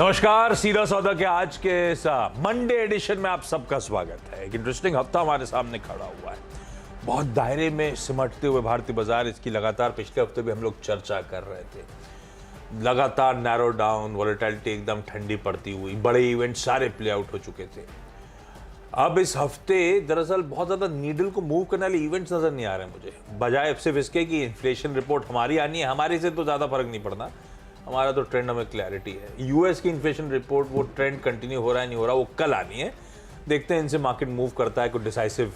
नमस्कार, सीधा सौदा के आज के इस मंडे एडिशन में आप सबका स्वागत है। एक इंटरेस्टिंग हफ्ता हमारे सामने खड़ा हुआ है। बहुत दायरे में सिमटते हुए भारतीय बाजार, इसकी लगातार पिछले हफ्ते भी हम लोग चर्चा कर रहे थे। लगातार नैरो डाउन, वॉलेटिलिटी एकदम ठंडी पड़ती हुई, बड़े इवेंट सारे प्ले आउट हो चुके थे। अब इस हफ्ते दरअसल बहुत ज़्यादा नीडल को मूव करने वाले इवेंट्स नज़र नहीं आ रहे हैं मुझे, बजाय सिर्फ इसके कि इन्फ्लेशन रिपोर्ट हमारी आनी है। हमारे से तो ज़्यादा फर्क नहीं पड़ना, हमारा तो ट्रेंड हमें क्लैरिटी है। यूएस की इन्फ्लेशन रिपोर्ट, वो ट्रेंड कंटिन्यू हो रहा है नहीं हो रहा, वो कल आनी है। देखते हैं इनसे मार्केट मूव करता है कोई डिसाइसिव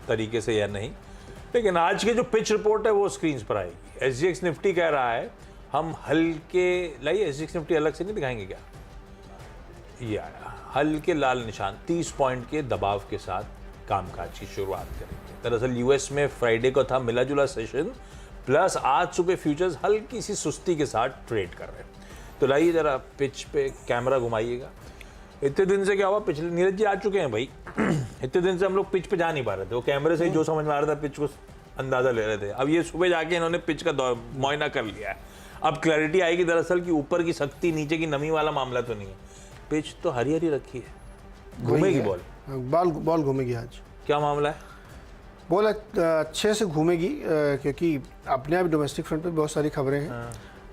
तरीके से या नहीं। लेकिन आज की जो पिच रिपोर्ट है वो स्क्रीन पर आएगी। एसजीएक्स निफ्टी कह रहा है हम हल्के, लाइए एसजीएक्स निफ्टी अलग से नहीं दिखाएंगे क्या, ये आया हल्के लाल निशान 30 पॉइंट के दबाव के साथ कामकाज की शुरुआत करेंगे। दरअसल यूएस में फ्राइडे को था मिला जुला सेशन, प्लस आज सुबह फ्यूचर्स हल्की सी सुस्ती के साथ ट्रेड कर रहे हैं। तो लाइए जरा पिच पे कैमरा घुमाइएगा। इतने दिन से क्या हुआ, पिछले नीरज जी आ चुके हैं भाई। इतने दिन से हम लोग पिच पे जा नहीं पा रहे थे, वो कैमरे से ही जो समझ में आ रहा था पिच को अंदाजा ले रहे थे। अब ये सुबह जाके इन्होंने पिच का मुआयना कर लिया है। अब क्लैरिटी आएगी दरअसल कि ऊपर की शक्ति नीचे की नमी वाला मामला तो नहीं है। पिच तो हरी हरी रखी है, घूमेगी बॉल घूमेगी आज। क्या मामला है? बॉल अच्छे से घूमेगी क्योंकि अपने आप डोमेस्टिक फ्रंट पे बहुत सारी खबरें हैं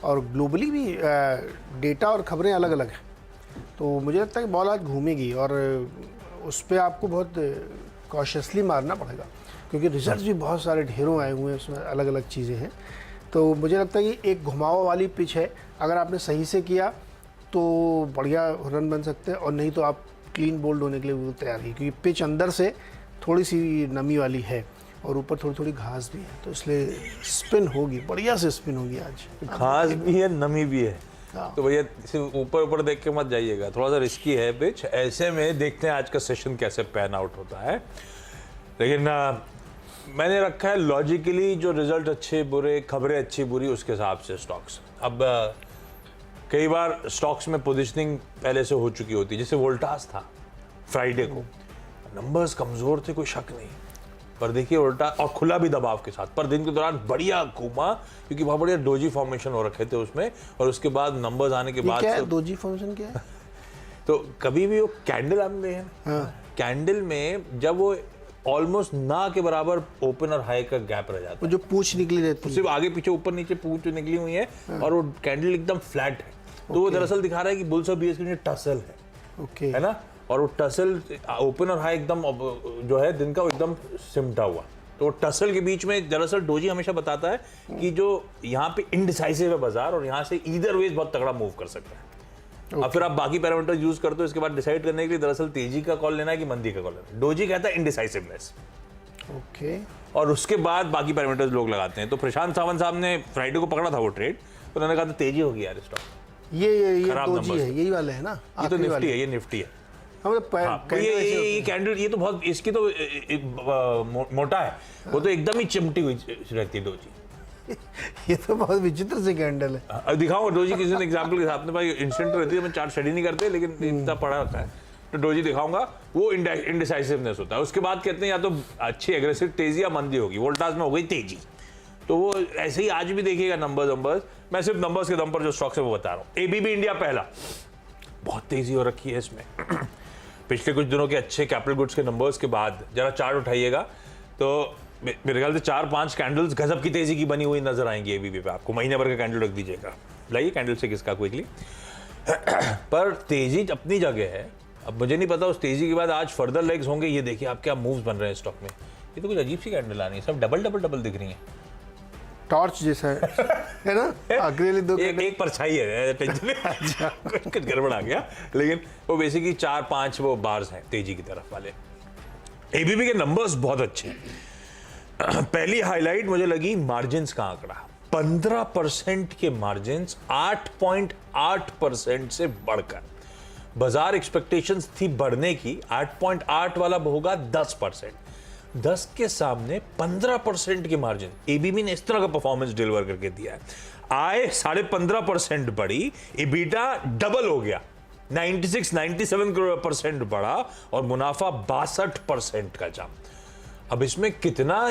और ग्लोबली भी डेटा और खबरें अलग अलग हैं। तो मुझे लगता है कि बॉल आज घूमेगी और उस पर आपको बहुत कॉशियसली मारना पड़ेगा क्योंकि रिजल्ट भी बहुत सारे ढेरों आए हुए हैं, उसमें अलग अलग चीज़ें हैं। तो मुझे लगता है कि एक घुमाव वाली पिच है, अगर आपने सही से किया तो बढ़िया रन बन सकते हैं और नहीं तो आप क्लीन बोल्ड होने के लिए वो तैयार है क्योंकि पिच अंदर से थोड़ी सी नमी वाली है और ऊपर थोड़ी थोड़ी घास भी है, तो इसलिए स्पिन होगी, बढ़िया से स्पिन होगी आज। घास भी है, नमी भी है, तो भैया सिर्फ ऊपर ऊपर देख के मत जाइएगा, थोड़ा सा रिस्की है पिच। ऐसे में देखते हैं आज का सेशन कैसे पैन आउट होता है। लेकिन मैंने रखा है लॉजिकली, जो रिजल्ट अच्छे बुरे, खबरें अच्छी बुरी, उसके हिसाब से स्टॉक्स। अब कई बार स्टॉक्स में पोजिशनिंग पहले से हो चुकी होती है, जैसे वोल्टास था फ्राइडे को, नंबर्स कमजोर थे, कोई शक नहीं, पर देखिए उल्टा और खुला भी दबाव के साथ, पर दिन के दौरान बढ़िया घूमा क्योंकि बहुत बढ़िया डोजी फॉर्मेशन हो रखे थे उसमें, और उसके बाद नंबर्स आने के बाद क्या है डोजी फॉर्मेशन क्या है? तो कभी भी वो कैंडल आते हैं, कैंडल में जब वो ऑलमोस्ट ना के बराबर ओपन और हाई का गैप रह जाता है, जो पूंछ निकली रहती है, सिर्फ आगे पीछे ऊपर नीचे पूंछ निकली हुई है और वो कैंडल एकदम फ्लैट है, तो वो दरअसल दिखा रहा है कि बुल्स और बीयर्स के नीचे टसल है, है ना, और वो टसल ओपन और हाई एकदम जो है दिन का एकदम सिमटा हुआ। तो टसल के बीच में दरअसल डोजी हमेशा बताता है कि जो यहाँ पे इनडिसाइसिव है बाजार और यहाँ से ईदर वेज बहुत तगड़ा मूव कर सकता है। अब फिर आप बाकी पैरामीटर यूज करते हो इसके बाद डिसाइड करने के लिए दरअसल तेजी का कॉल लेना है कि मंदी का कॉल लेना है। डोजी कहता है इनडिसाइसिवनेस, और उसके बाद बाकी पैरामीटर्स लोग लगाते हैं। तो प्रशांत सावंत साहब ने फ्राइडे को पकड़ा था वो ट्रेड, तो उन्होंने कहा था तेजी होगी यार स्टॉक, ये डोजी है, यही वाले है ना, ये तो निफ्टी है, ये निफ्टी है। ये कैंडल, ये तो बहुत, इसकी तो मोटा है, वो तो एकदम ही चिमटी हुई रहती है डोजी। ये तो बहुत विचित्र से कैंडल है। दिखाऊंगा डोजी किसी ने एग्जांपल के साथ में, भाई इंस्टेंट रहती है, मैं चार्ट स्टडी नहीं करते लेकिन इतना पढ़ा होता है, तो डोजी दिखाऊंगा, वो इनडिसाइसिवनेस होता है। उसके बाद कहते हैं या तो अच्छी एग्रेसिव तेजी या मंदी होगी, वोल्टास में हो गई तेजी। तो वो ऐसे ही आज भी देखिएगा नंबर्स, मैं सिर्फ नंबर्स के दम पर जो स्टॉक्स है वो बता रहा हूँ। एबीबी इंडिया पहला, बहुत तेजी हो रखी है इसमें। पिछले कुछ दिनों के अच्छे कैपिटल गुड्स के नंबर्स के बाद जरा चार्ट उठाइएगा तो मेरे ख्याल से 4-5 कैंडल्स गजब की तेजी की बनी हुई नजर आएंगी एबीबी पे आपको। महीने भर का कैंडल रख दीजिएगा, लाइए कैंडल से किसका क्विकली। पर तेजी अपनी जगह है। अब मुझे नहीं पता उस तेजी के बाद आज फर्दर लेग्स होंगे। ये देखिए आप क्या मूव्स बन रहे हैं स्टॉक में, ये तो कुछ अजीब सी कैंडल आ रही है, सब डबल दिख रही है, टॉर्च जैसा है ना, अकेले दो एक परछाई है, टेंशन कुछ गड़बड़ आ गया, लेकिन वो बेसिकली 4-5 वो बार्स हैं तेजी की तरफ वाले। एबीबी के नंबर्स बहुत अच्छे हैं। पहली हाईलाइट मुझे लगी मार्जिन्स का आंकड़ा, 15% के मार्जिन्स 8.8% से बढ़कर, बाजार एक्सपेक्टेशंस थी बढ़ने की, 8.8 वाला होगा 10%, 10 के सामने 15% के मार्जिन। एबीबी ने इस तरह का परफॉर्मेंस डिलीवर करके दिया है। आय 15.5% बढ़ी, एबिटा डबल हो गया, 96-97% बढ़ा और मुनाफा 62% का जंप। अब इसमें कितना